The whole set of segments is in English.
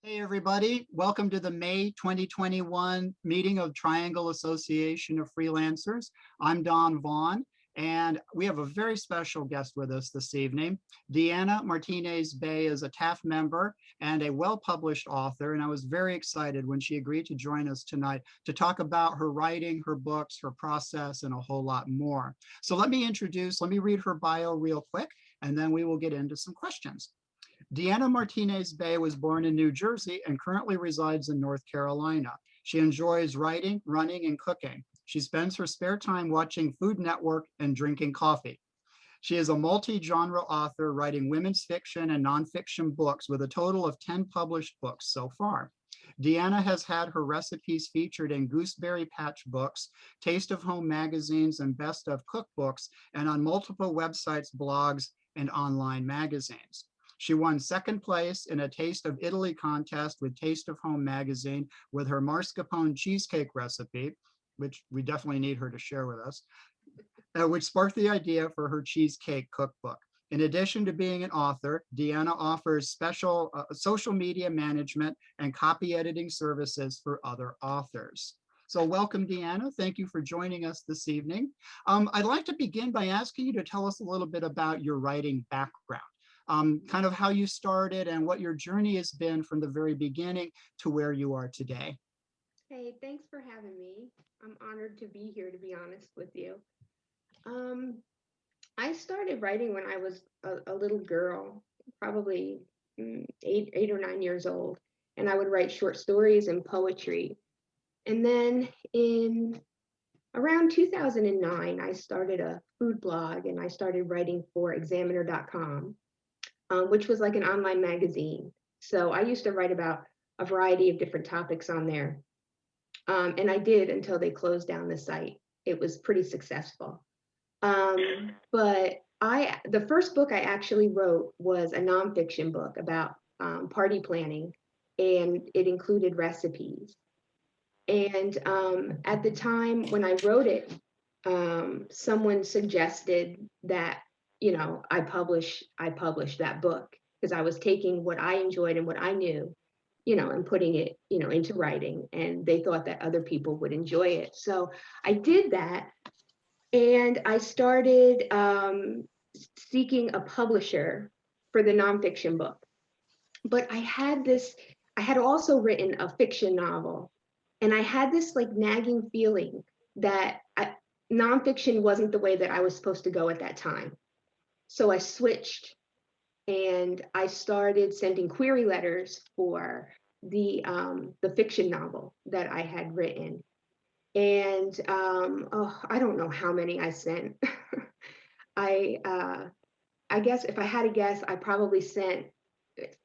Hey, everybody. Welcome to the May 2021 meeting of Triangle Association of Freelancers. I'm Don Vaughn, and we have a very special guest with us this evening. Deanna Martinez-Bey is a TAF member and a well-published author, and I was very excited when she agreed to join us tonight to talk about her writing, her books, her process, and a whole lot more. So let me read her bio real quick, and then we will get into some questions. Deanna Martinez-Bey was born in New Jersey and currently resides in North Carolina. She enjoys writing, running, and cooking. She spends her spare time watching Food Network and drinking coffee. She is a multi-genre author writing women's fiction and nonfiction books with a total of 10 published books so far. Deanna has had her recipes featured in Gooseberry Patch books, Taste of Home magazines, and Best of cookbooks, and on multiple websites, blogs, and online magazines. She won second place in a Taste of Italy contest with Taste of Home magazine with her mascarpone cheesecake recipe, which we definitely need her to share with us, which sparked the idea for her cheesecake cookbook. In addition to being an author, Deanna offers special social media management and copy editing services for other authors. So welcome, Deanna. Thank you for joining us this evening. I'd like to begin by asking you to tell us a little bit about your writing background. Kind of how you started and what your journey has been from the very beginning to where you are today. Hey, thanks for having me. I'm honored to be here, to be honest with you. Um, I started writing when I was a little girl, probably 8 or 9 years old, and I would write short stories and poetry. And then in around 2009, I started a food blog and I started writing for examiner.com, which was like an online magazine. So I used to write about a variety of different topics on there. And I did until they closed down the site. It was pretty successful. But the first book I actually wrote was a nonfiction book about party planning, and it included recipes. And at the time when I wrote it, someone suggested that I publish that book because I was taking what I enjoyed and what I knew, and putting it, into writing. And they thought that other people would enjoy it. So I did that, and I started seeking a publisher for the nonfiction book. But I had also written a fiction novel, and I had this like nagging feeling that nonfiction wasn't the way that I was supposed to go at that time. So I switched and I started sending query letters for the fiction novel that I had written. And I don't know how many I sent. I I guess if I had to guess, I probably sent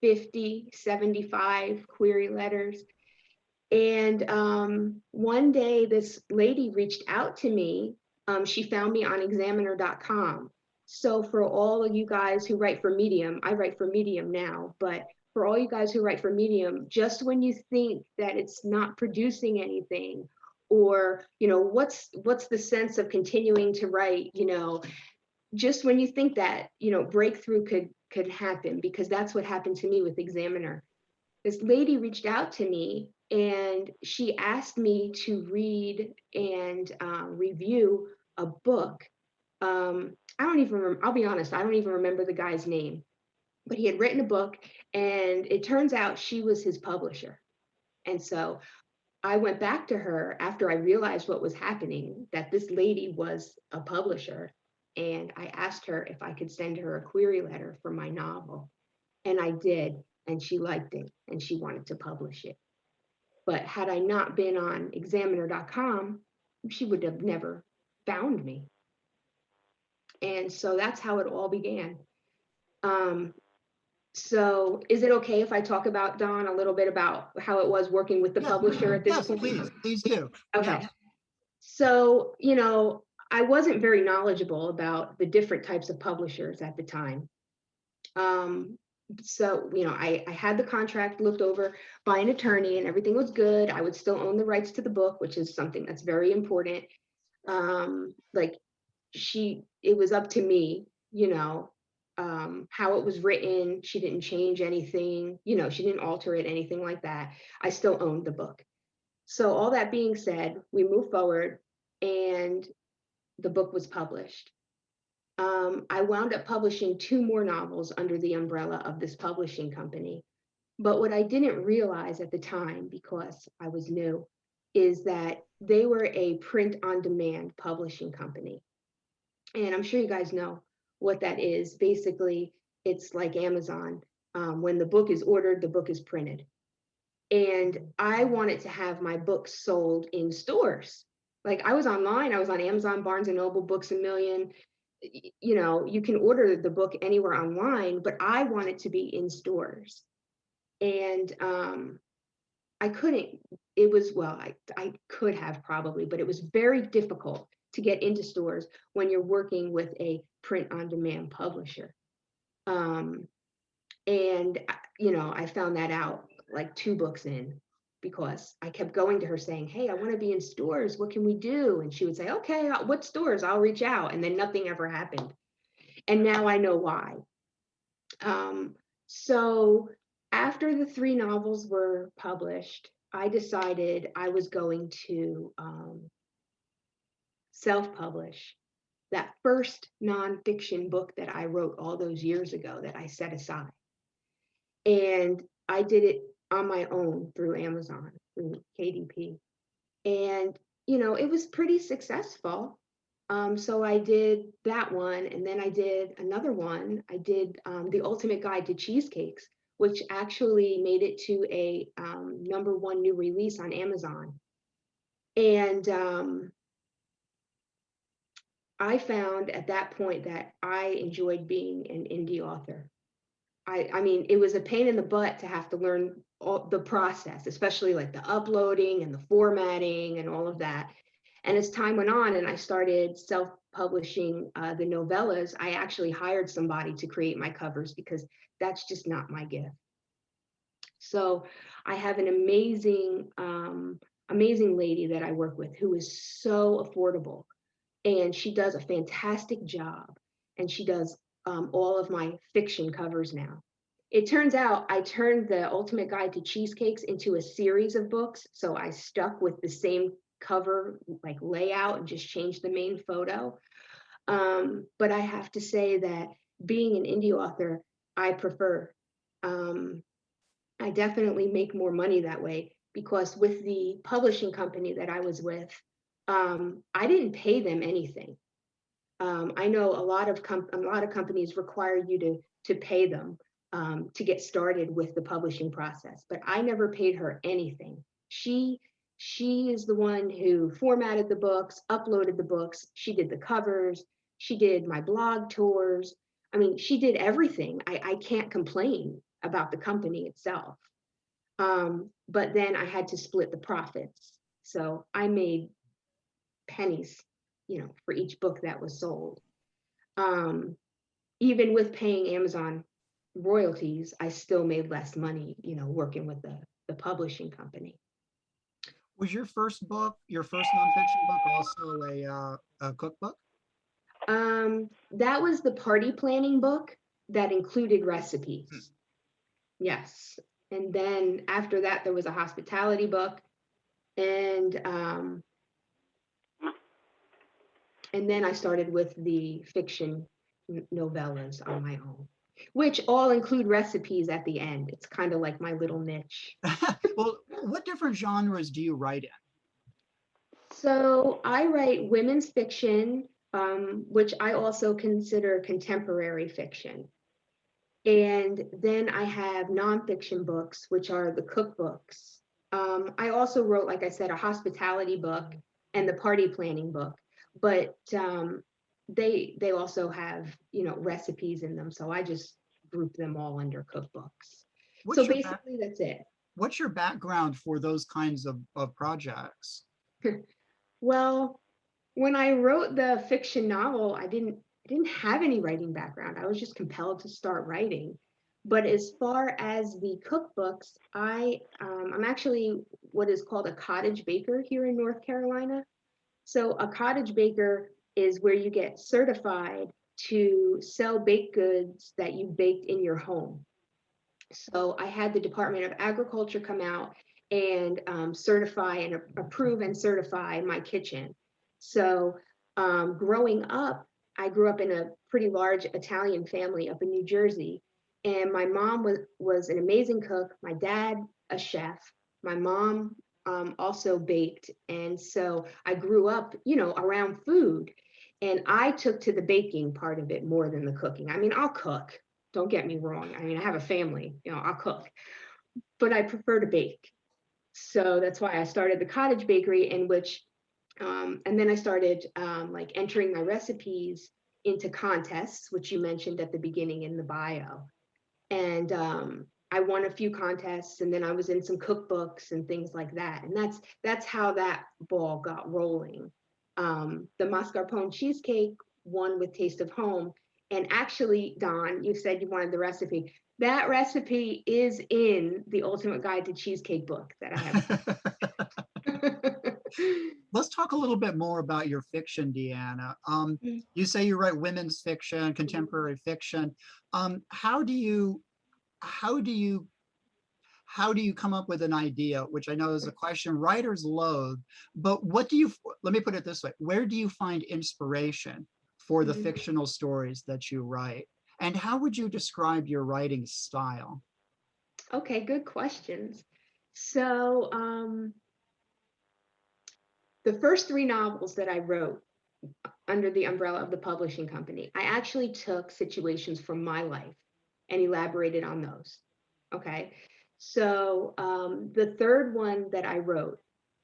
50, 75 query letters. And one day, this lady reached out to me. She found me on examiner.com. So, for all of you guys who write for Medium, I write for Medium now, but for all you guys who write for Medium, just when you think that it's not producing anything, or what's the sense of continuing to write, just when you think that, breakthrough could happen, because that's what happened to me with Examiner. This lady reached out to me and she asked me to read and review a book. I don't even I'll be honest, I don't even remember the guy's name, but he had written a book, and it turns out she was his publisher. And so I went back to her after I realized what was happening, that this lady was a publisher. And I asked her if I could send her a query letter for my novel. And I did. And she liked it and she wanted to publish it. But had I not been on examiner.com, she would have never found me. And so that's how it all began. Um, so is it okay if I talk about, Don, a little bit about how it was working with the Yes, publisher at this yes, point? please do. Okay. Yes. So, I wasn't very knowledgeable about the different types of publishers at the time. Um, so, I had the contract looked over by an attorney and everything was good. I would still own the rights to the book, which is something that's very important. Like it was up to me, how it was written. She didn't change anything, she didn't alter it, anything like that. I still owned the book. So all that being said, we moved forward and the book was published. I wound up publishing 2 more novels under the umbrella of this publishing company. But what I didn't realize at the time, because I was new, is that they were a print-on-demand publishing company. And I'm sure you guys know what that is. Basically, it's like Amazon. When the book is ordered, the book is printed. And I wanted to have my books sold in stores. Like, I was online, I was on Amazon, Barnes and Noble, Books A Million. You can order the book anywhere online, but I want it to be in stores. And I couldn't, it was, well, I could have probably, but it was very difficult to get into stores when you're working with a print-on-demand publisher. And, I found that out like 2 books in, because I kept going to her saying, hey, I want to be in stores. What can we do? And she would say, okay, what stores? I'll reach out. And then nothing ever happened. And now I know why. So after the 3 novels were published, I decided I was going to self-publish that first nonfiction book that I wrote all those years ago that I set aside. And I did it on my own through Amazon, through KDP. And, it was pretty successful. So I did that one, and then I did another one. I did The Ultimate Guide to Cheesecakes, which actually made it to a #1 new release on Amazon. And I found at that point that I enjoyed being an indie author. I mean, it was a pain in the butt to have to learn all the process, especially like the uploading and the formatting and all of that. And as time went on and I started self-publishing the novellas, I actually hired somebody to create my covers, because that's just not my gift. So I have an amazing, amazing lady that I work with who is so affordable, and she does a fantastic job, and she does all of my fiction covers now. It turns out I turned The Ultimate Guide to Cheesecakes into a series of books. So I stuck with the same cover like layout and just changed the main photo. But I have to say that being an indie author, I prefer. I definitely make more money that way, because with the publishing company that I was with, I didn't pay them anything. I know a lot of companies require you to pay them to get started with the publishing process, but I never paid her anything. She is the one who formatted the books, uploaded the books. She did the covers. She did my blog tours. I mean, she did everything. I can't complain about the company itself. But then I had to split the profits. So I made pennies, for each book that was sold. Even with paying Amazon royalties, I still made less money, working with the publishing company. Was your first book, your first nonfiction book, also a cookbook? That was the party planning book that included recipes. Yes. And then after that, there was a hospitality book. And then I started with the fiction novellas on my own, which all include recipes at the end. It's kind of like my little niche. Well, what different genres do you write in? So I write women's fiction, which I also consider contemporary fiction. And then I have nonfiction books, which are the cookbooks. I also wrote, like I said, a hospitality book and the party planning book, but they also have, recipes in them. So I just group them all under cookbooks. So basically that's it. What's your background for those kinds of projects? Well, when I wrote the fiction novel, I didn't have any writing background. I was just compelled to start writing. But as far as the cookbooks, I'm actually what is called a cottage baker here in North Carolina. So a cottage baker is where you get certified to sell baked goods that you baked in your home. So I had the Department of Agriculture come out and certify and approve and certify my kitchen. So growing up, I grew up in a pretty large Italian family up in New Jersey. And my mom was an amazing cook, my dad, a chef. My mom also baked. And so I grew up, around food. And I took to the baking part of it more than the cooking. I mean, I'll cook. Don't get me wrong. I mean, I have a family, I'll cook, but I prefer to bake. So that's why I started the cottage bakery, in which, and then I started like entering my recipes into contests, which you mentioned at the beginning in the bio. And I won a few contests, and then I was in some cookbooks and things like that. And that's how that ball got rolling. The mascarpone cheesecake won with Taste of Home. And actually, Don, you said you wanted the recipe. That recipe is in the Ultimate Guide to Cheesecake book that I have. Let's talk a little bit more about your fiction, Deanna. You say you write women's fiction, contemporary fiction. How do you come up with an idea, which I know is a question writers loathe, but let me put it this way, where do you find inspiration for the fictional stories that you write? And how would you describe your writing style? Okay, good questions. So the first 3 novels that I wrote under the umbrella of the publishing company, I actually took situations from my life and elaborated on those. Okay. So the third one that I wrote,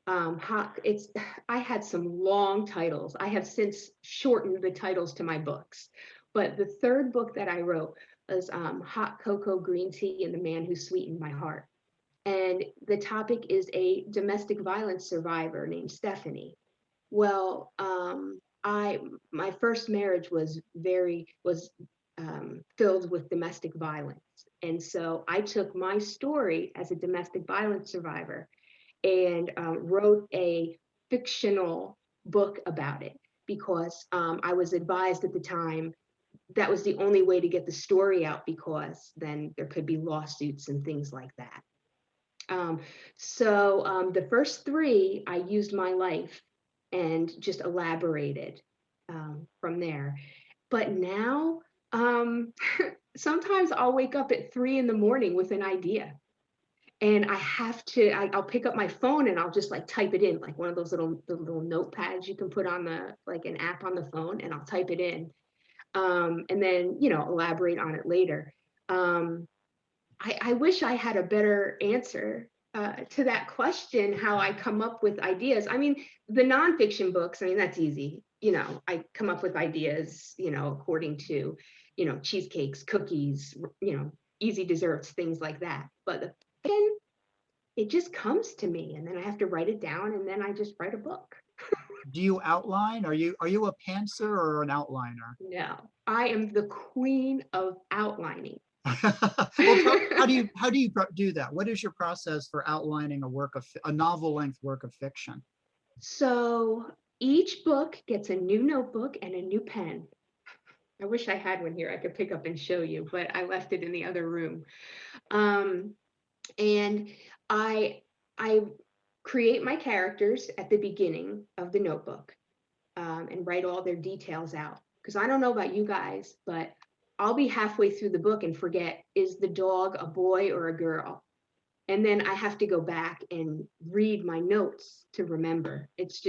I had some long titles. I have since shortened the titles to my books, but the third book that I wrote was Hot Cocoa, Green Tea, and the Man Who Sweetened My Heart. And the topic is a domestic violence survivor named Stephanie. Well, my first marriage was filled with domestic violence, and so I took my story as a domestic violence survivor and wrote a fictional book about it, because I was advised at the time that was the only way to get the story out, because then there could be lawsuits and things like that. So the first 3, I used my life and just elaborated from there. But now, sometimes I'll wake up at 3 in the morning with an idea. And I'll pick up my phone and I'll just like type it in, like one of those little notepads you can put on like an app on the phone, and I'll type it in. And then, elaborate on it later. I wish I had a better answer to that question, how I come up with ideas. I mean, the nonfiction books, I mean, that's easy. I come up with ideas, according to, cheesecakes, cookies, easy desserts, things like that. But the fiction, it just comes to me, and then I have to write it down, and then I just write a book. Do you outline? Are you a pantser or an outliner? No, I am the queen of outlining. Well, how do you do that? What is your process for outlining a novel length work of fiction? So each book gets a new notebook and a new pen. I wish I had one here I could pick up and show you, but I left it in the other room. And I create my characters at the beginning of the notebook, and write all their details out. Because I don't know about you guys, but I'll be halfway through the book and forget, is the dog a boy or a girl? And then I have to go back and read my notes to remember. It's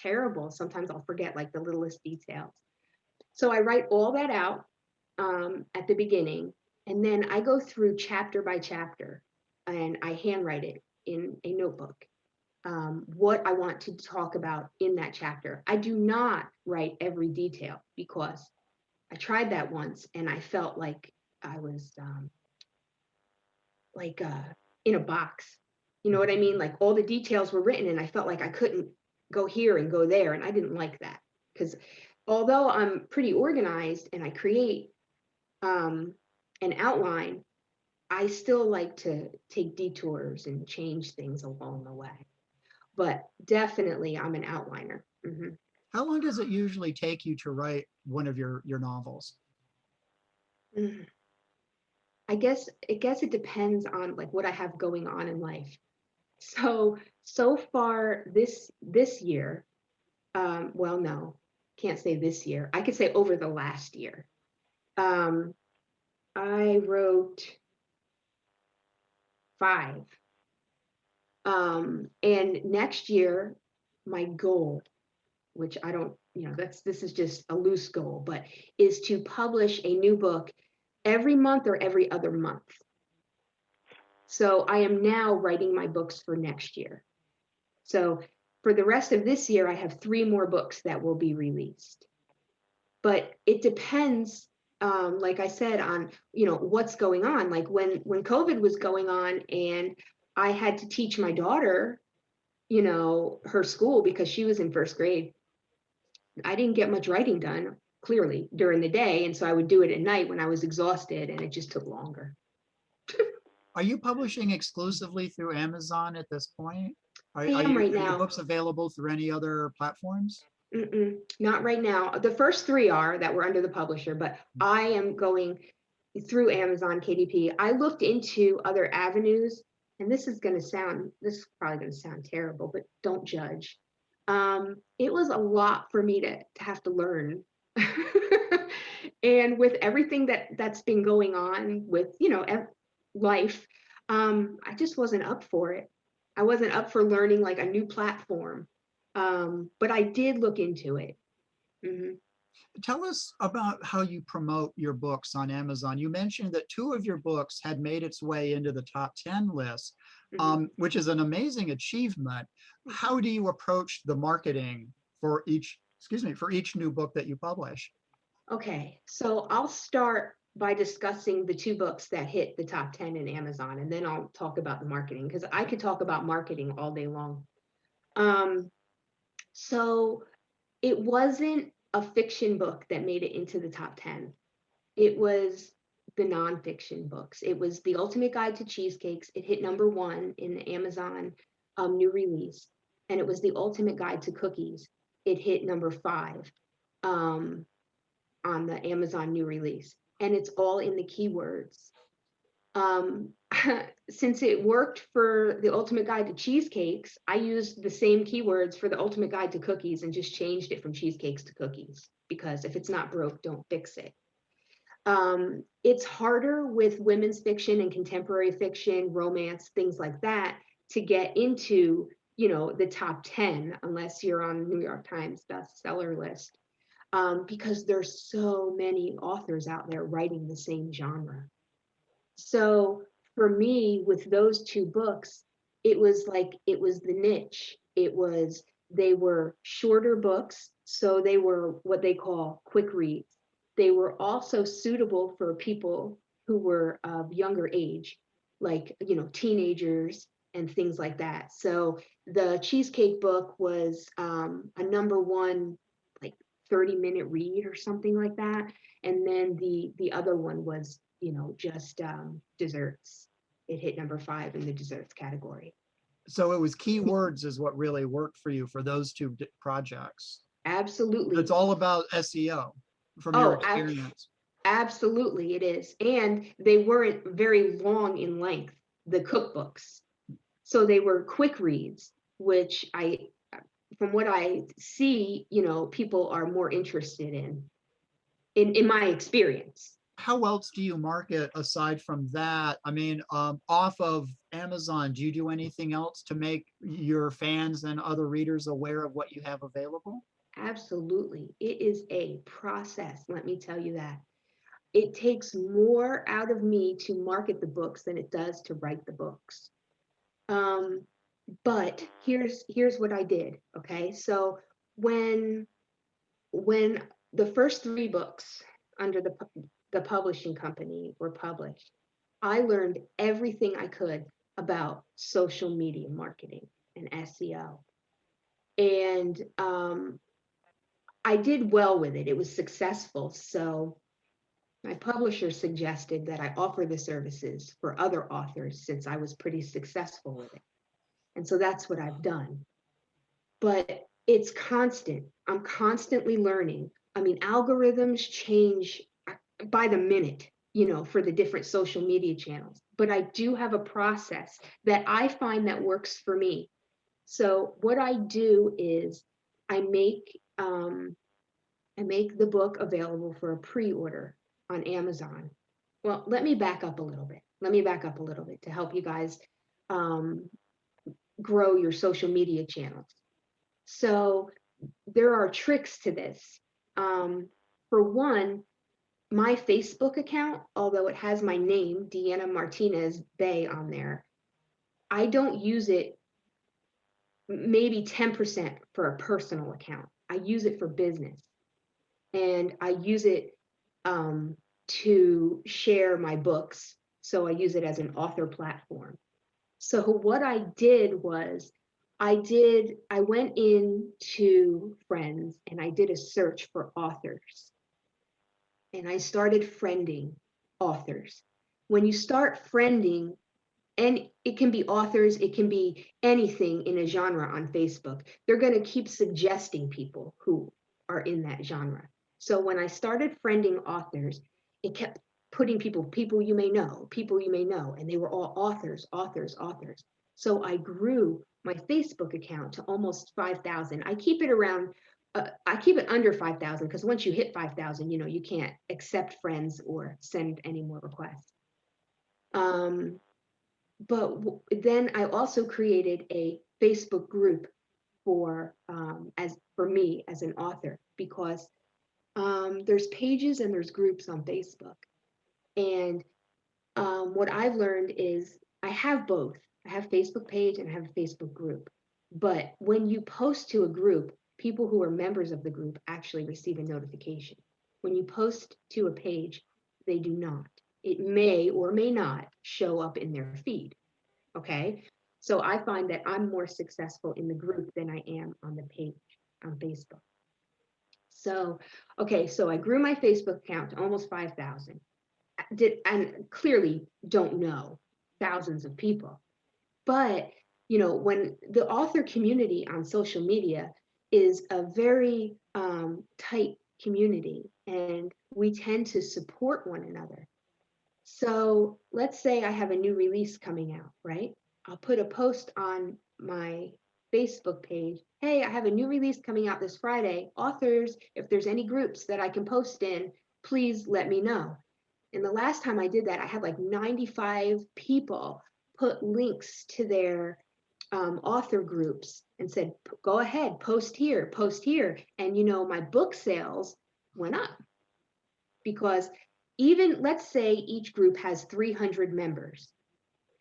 terrible. Sometimes I'll forget like the littlest details. So I write all that out at the beginning, and then I go through chapter by chapter, and I handwrite it in a notebook. What I want to talk about in that chapter. I do not write every detail, because I tried that once and I felt like I was in a box. You know what I mean? Like all the details were written and I felt like I couldn't go here and go there. And I didn't like that, because although I'm pretty organized and I create an outline, I still like to take detours and change things along the way. But definitely I'm an outliner. How long does it usually take you to write one of your novels? Mm. I guess it depends on like what I have going on in life. So far this year, well, no, can't say this year. I could say over the last year. Um, I wrote 5. And next year, my goal, which I don't, this is just a loose goal, but is to publish a new book every month or every other month. So I am now writing my books for next year. So for the rest of this year, I have 3 more books that will be released. But it depends, like I said, on what's going on. Like when COVID was going on, and I had to teach my daughter, her school because she was in first grade. I didn't get much writing done clearly during the day, and so I would do it at night when I was exhausted, and it just took longer. Are you publishing exclusively through Amazon at this point? Are, I are am you right are your now. books available through any other platforms? Not right now. The first 3 are that were under the publisher, but I am going through Amazon KDP. I looked into other avenues, and this is probably going to sound terrible, but don't judge. It was a lot for me to have to learn. And with everything that's been going on with, life, I just wasn't up for it. I wasn't up for learning like a new platform. But I did look into it. Mhm. Tell us about how you promote your books on Amazon. You mentioned that 2 of your books had made its way into the top 10 list, Mhm. which is an amazing achievement. How do you approach the marketing for each new book that you publish? Okay, so I'll start by discussing the 2 books that hit the top 10 in Amazon, and then I'll talk about the marketing because I could talk about marketing all day long. Um, so it wasn't a fiction book that made it into the top 10. It was the nonfiction books. It was The Ultimate Guide to Cheesecakes. It hit #1 in the Amazon new release. And it was The Ultimate Guide to Cookies. It hit #5 um, on the Amazon new release. And it's all in the keywords. Um, since it worked for The Ultimate Guide to Cheesecakes, I used the same keywords for The Ultimate Guide to Cookies and just changed it from cheesecakes to cookies. Because if it's not broke, don't fix it. It's harder with women's fiction and contemporary fiction, romance, things like that, to get into, the top 10 unless you're on New York Times bestseller list, because there's so many authors out there writing the same genre. So for me, with those 2 books, it was the niche. They were shorter books, so they were what they call quick reads. They were also suitable for people who were of younger age, like, teenagers and things like that. So the Cheesecake book was a #1, like 30-minute read or something like that. And then the other one was, just desserts. It hit #5 in the desserts category. So it was keywords is what really worked for you for those 2 projects. It's Absolutely. all about SEO from your Oh, experience. absolutely it is. And they weren't very long in length, the cookbooks. So they were quick reads, which from what I see, people are more interested in my experience. How else do you market aside from that? I mean, off of Amazon, do you do anything else to make your fans and other readers aware of what you have available? Absolutely. It is a process, let me tell you that. It takes more out of me to market the books than it does to write the books. Um, but here's what I did. Okay, so when when the first 3 books under the publishing company were published, I learned everything I could about social media marketing and SEO. And I did well with it. It was successful. So my publisher suggested that I offer the services for other authors since I was pretty successful with it. And so that's what I've done. But it's constant. I'm constantly learning. I mean, algorithms change by the minute, for the different social media channels. But I do have a process that I find that works for me. So what I do is I make the book available for a pre-order on Amazon. Well, let me back up a little bit. To help you guys grow your social media channels. So there are tricks to this. For one, my Facebook account, although it has my name, Deanna Martinez-Bey, on there, I don't use it maybe 10% for a personal account. I use it for business. And I use it to share my books. So I use it as an author platform. So what I did was I went into Friends and I did a search for authors. And I started friending authors. When you start friending, and it can be authors, it can be anything in a genre on Facebook, they're going to keep suggesting people who are in that genre. So when I started friending authors, it kept putting people you may know, and they were all authors. So I grew my Facebook account to almost 5,000. I keep it under 5,000 because once you hit 5,000, you can't accept friends or send any more requests. But then I also created a Facebook group for me as an author, because there's pages and there's groups on Facebook. And what I've learned is I have both. I have a Facebook page and I have a Facebook group. But when you post to a group, people who are members of the group actually receive a notification. When you post to a page, they do not. It may or may not show up in their feed. Okay. So I find that I'm more successful in the group than I am on the page on Facebook. So, okay. So I grew my Facebook account to almost 5,000. And clearly don't know thousands of people. But, when the author community on social media is a very tight community, and we tend to support one another. So let's say I have a new release coming out, right? I'll put a post on my Facebook page. Hey, I have a new release coming out this Friday. Authors, if there's any groups that I can post in, please let me know. And the last time I did that, I had like 95 people put links to their author groups and said, go ahead, post here. And, my book sales went up, because even, let's say each group has 300 members,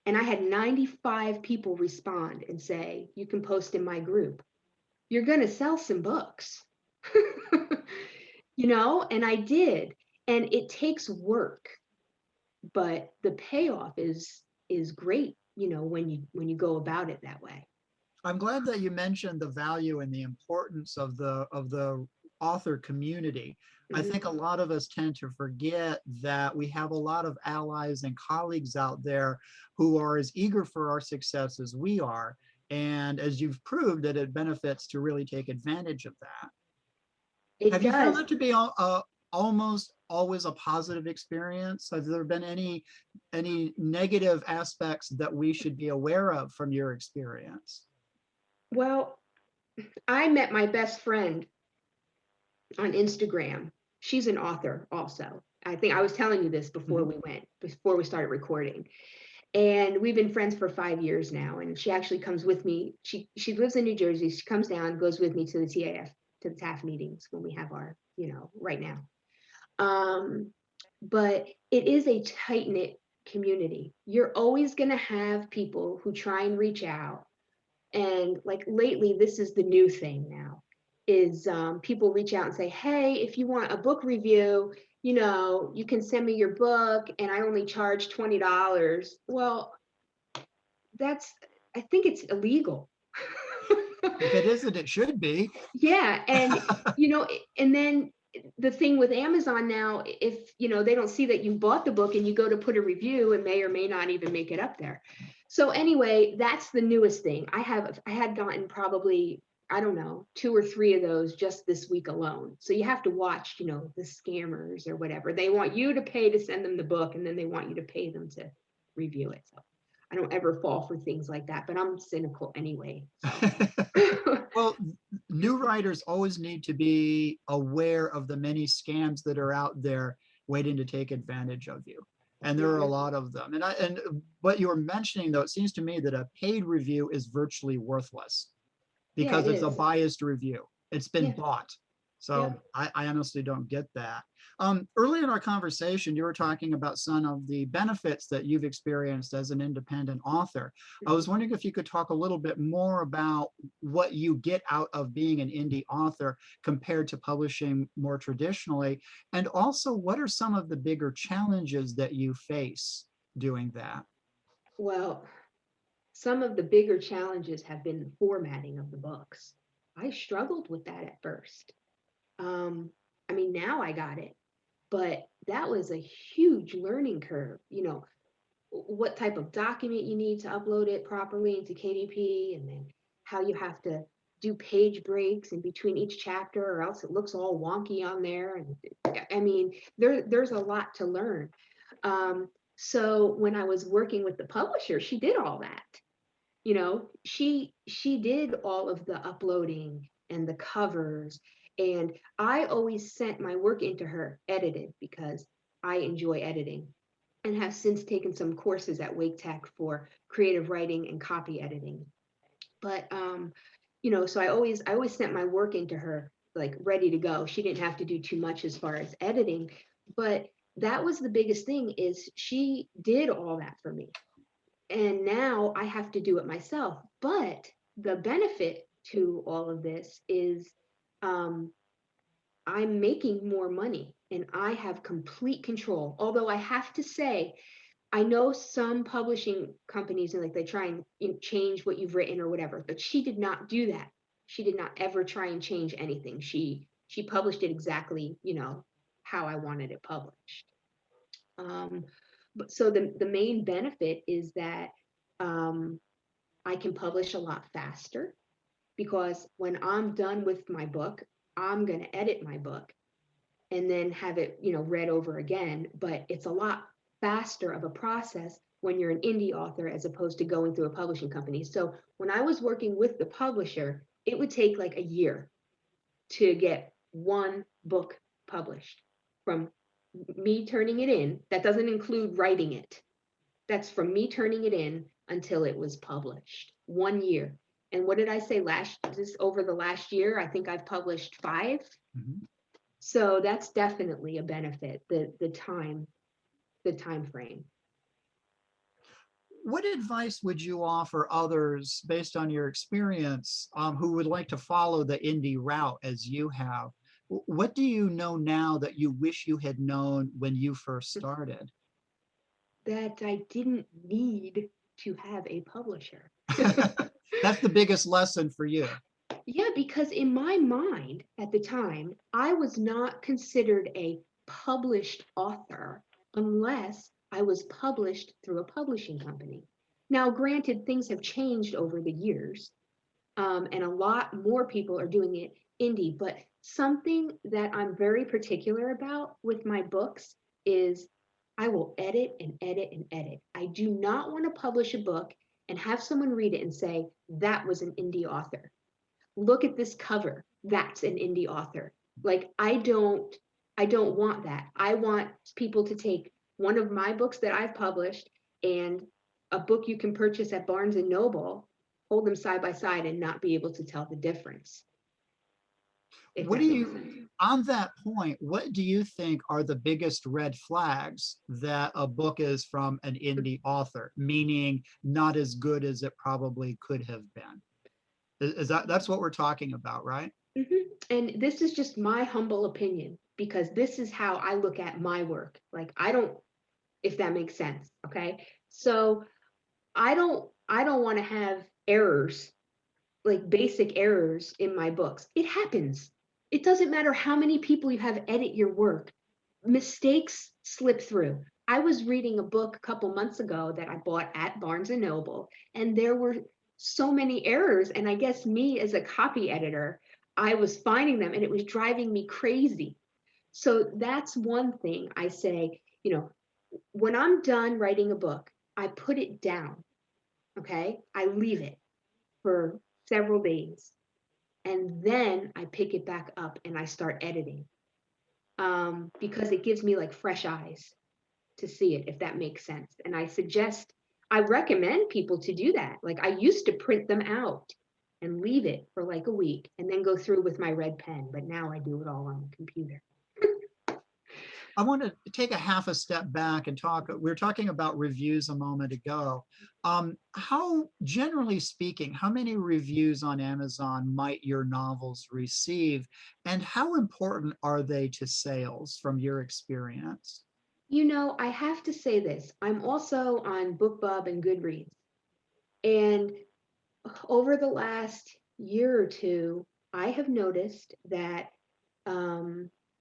and I had 95 people respond and say, you can post in my group. You're going to sell some books, and I did. And it takes work, but the payoff is great, when you go about it that way. I'm glad that you mentioned the value and the importance of the author community. I think a lot of us tend to forget that we have a lot of allies and colleagues out there who are as eager for our success as we are. And as you've proved, that it benefits to really take advantage of that. Have you found that to be almost always a positive experience? Has there been any negative aspects that we should be aware of from your experience? Well, I met my best friend on Instagram. She's an author also. I think I was telling you this before we started recording. And we've been friends for 5 years now. And she actually comes with me. She lives in New Jersey. She comes down, goes with me to the TAF meetings when we have our, right now. But it is a tight-knit community. You're always going to have people who try and reach out. And like lately, this is the new thing now, is people reach out and say, hey, if you want a book review, you can send me your book and I only charge $20. Well, I think it's illegal. If it isn't, it should be. Yeah. And, and then the thing with Amazon now, if, they don't see that you bought the book and you go to put a review, it may or may not even make it up there. So anyway, that's the newest thing. I had gotten probably I don't know, 2 or 3 of those just this week alone. So you have to watch, the scammers or whatever. They want you to pay to send them the book, and then they want you to pay them to review it. So I don't ever fall for things like that, but I'm cynical anyway. So. Well, new writers always need to be aware of the many scams that are out there waiting to take advantage of you. And there are a lot of them. And what you were mentioning, though, it seems to me that a paid review is virtually worthless Yeah, because it it's a is. biased review. It's been Yeah. bought. So Yep. I honestly don't get that. Earlier in our conversation, you were talking about some of the benefits that you've experienced as an independent author. I was Mhm. wondering if you could talk a little bit more about what you get out of being an indie author compared to publishing more traditionally. And also, what are some of the bigger challenges that you face doing that? Well, some of the bigger challenges have been the formatting of the books. I struggled with that at first. Um, I mean, now I got it, but that was a huge learning curve. What type of document you need to upload it properly into KDP, and then how you have to do page breaks in between each chapter, or else it looks all wonky on there. And I mean, there's a lot to learn. Um, so when I was working with the publisher, she did all that. She did all of the uploading and the covers, and I always sent my work into her edited because I enjoy editing, and have since taken some courses at Wake Tech for creative writing and copy editing. But so I always sent my work into her like ready to go. She didn't have to do too much as far as editing, but that was the biggest thing, is she did all that for me. And now I have to do it myself. But the benefit to all of this is, um, I'm making more money and I have complete control. Although I have to say, I know some publishing companies, and like they try and change what you've written or whatever, but she did not do that. She did not ever try and change anything. She published it exactly, how I wanted it published. Um, but so the main benefit is that, um, I can publish a lot faster, because when I'm done with my book, I'm going to edit my book and then have it, read over again. But it's a lot faster of a process when you're an indie author as opposed to going through a publishing company. So when I was working with the publisher, it would take like a year to get one book published, from me turning it in. That doesn't include writing it. That's from me turning it in until it was published. 1 year. And what did I say just over the last year? I think I've published 5. Mhm. So that's definitely a benefit, the time frame. What advice would you offer others based on your experience, who would like to follow the indie route as you have? What do you know now that you wish you had known when you first started? That I didn't need to have a publisher. That's the biggest lesson for you. Yeah, because in my mind at the time, I was not considered a published author unless I was published through a publishing company. Now, granted, things have changed over the years, and a lot more people are doing it indie, but something that I'm very particular about with my books is I will edit and edit and edit. I do not want to publish a book and have someone read it and say, that was an indie author. Look at this cover. That's an indie author. Like, I don't want that. I want people to take one of my books that I've published and a book you can purchase at Barnes and Noble, hold them side by side and not be able to tell the difference, if What do that makes you, sense. on that point, what do you think are the biggest red flags that a book is from an indie author, meaning not as good as it probably could have been? Is that's what we're talking about, right? Mhm. And this is just my humble opinion, because this is how I look at my work. Like, I don't, if that makes sense. Okay. So I don't want to have errors, like basic errors in my books. It happens. It doesn't matter how many people you have edit your work. Mistakes slip through. I was reading a book a couple months ago that I bought at Barnes and Noble, and there were so many errors. And I guess me as a copy editor, I was finding them and it was driving me crazy. So that's one thing I say, when I'm done writing a book, I put it down. Okay. I leave it for several days and then I pick it back up and I start editing, because it gives me like fresh eyes to see it, if that makes sense. And I recommend people to do that. Like I used to print them out and leave it for like a week and then go through with my red pen, but now I do it all on the computer. I want to take a half a step back and talk. We were talking about reviews a moment ago. How, generally speaking, how many reviews on Amazon might your novels receive, and how important are they to sales from your experience? I have to say this. I'm also on BookBub and Goodreads. And over the last year or two, I have noticed that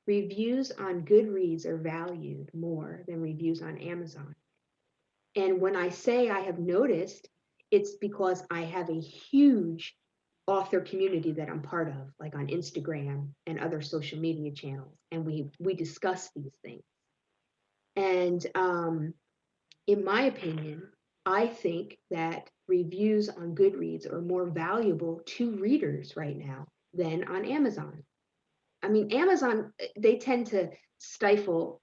reviews on Goodreads are valued more than reviews on Amazon. And when I say I have noticed, it's because I have a huge author community that I'm part of, like on Instagram and other social media channels, and we discuss these things. And in my opinion, I think that reviews on Goodreads are more valuable to readers right now than on Amazon. I mean, Amazon, they tend to stifle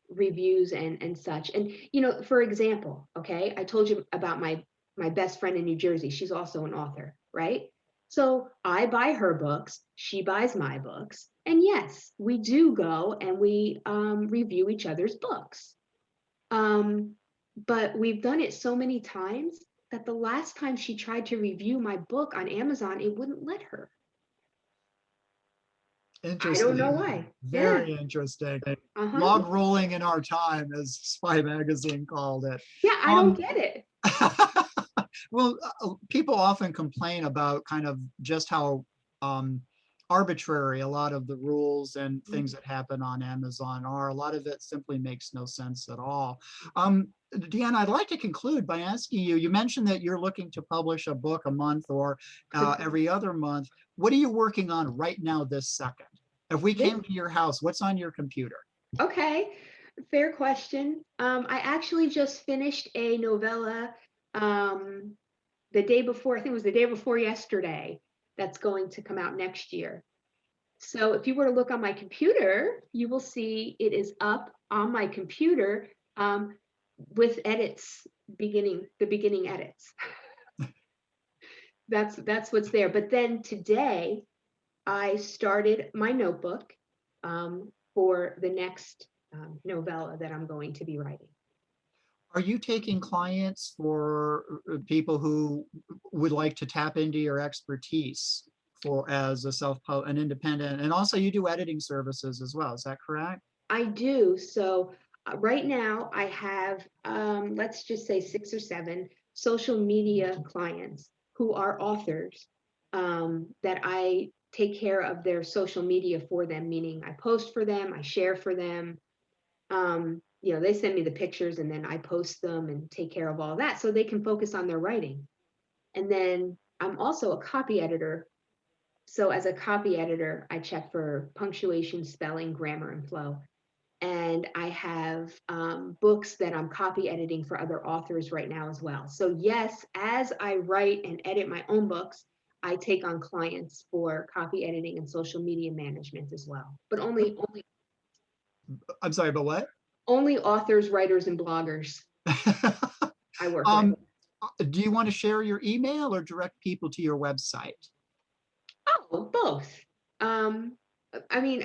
reviews and such. And, for example, okay, I told you about my best friend in New Jersey. She's also an author, right? So I buy her books, she buys my books. And yes, we do go and we review each other's books. But we've done it so many times that the last time she tried to review my book on Amazon, it wouldn't let her. I don't know Interesting. why. Yeah. Very interesting. Uh-huh. Log rolling in our time, as Spy Magazine called it. Yeah, I don't get it. Well, people often complain about kind of just how arbitrary a lot of the rules and things that happen on Amazon are. A lot of it simply makes no sense at all. Deanna, I'd like to conclude by asking you, you mentioned that you're looking to publish a book a month or every other month. What are you working on right now this second? If we This, came to your house, what's on your computer? okay, fair question. I actually just finished a novella the day before, I think it was the day before yesterday, that's going to come out next year. So if you were to look on my computer, you will see it is up on my computer with edits, the beginning edits. That's what's there. But then today, I started my notebook for the next novella that I'm going to be writing. Are you taking clients for people who would like to tap into your expertise for as a an independent, and also you do editing services as well, is that correct? I do. So right now I have, let's just say 6 or 7 social media clients who are authors that I take care of their social media for them, meaning I post for them, I share for them. They send me the pictures and then I post them and take care of all that so they can focus on their writing. And then I'm also a copy editor. So as a copy editor, I check for punctuation, spelling, grammar, and flow. And I have books that I'm copy editing for other authors right now as well. So yes, as I write and edit my own books, I take on clients for copy editing and social media management as well. But I'm sorry, but what? only authors, writers, and bloggers I work with. um, do you want to share your email or direct people to your website? Oh, both. I mean,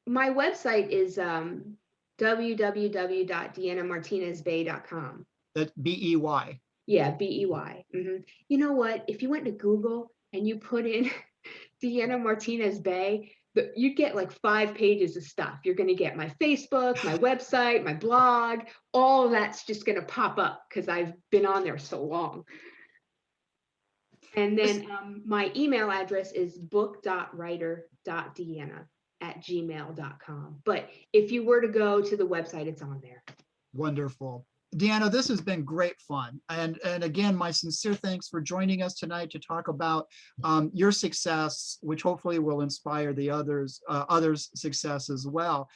my website is www.deannamartinez-bey.com. That BEY. Yeah, BEY. You know what? If you went to Google and you put in Deanna Martinez-Bey, you get like 5 pages of stuff. You're going to get my Facebook, my website, my blog. All of that's just going to pop up because I've been on there so long. And then my email address is book.writer.deanna@gmail.com. But if you were to go to the website, it's on there. Wonderful. Deanna, this has been great fun. And again, my sincere thanks for joining us tonight to talk about your success, which hopefully will inspire the others' success as well.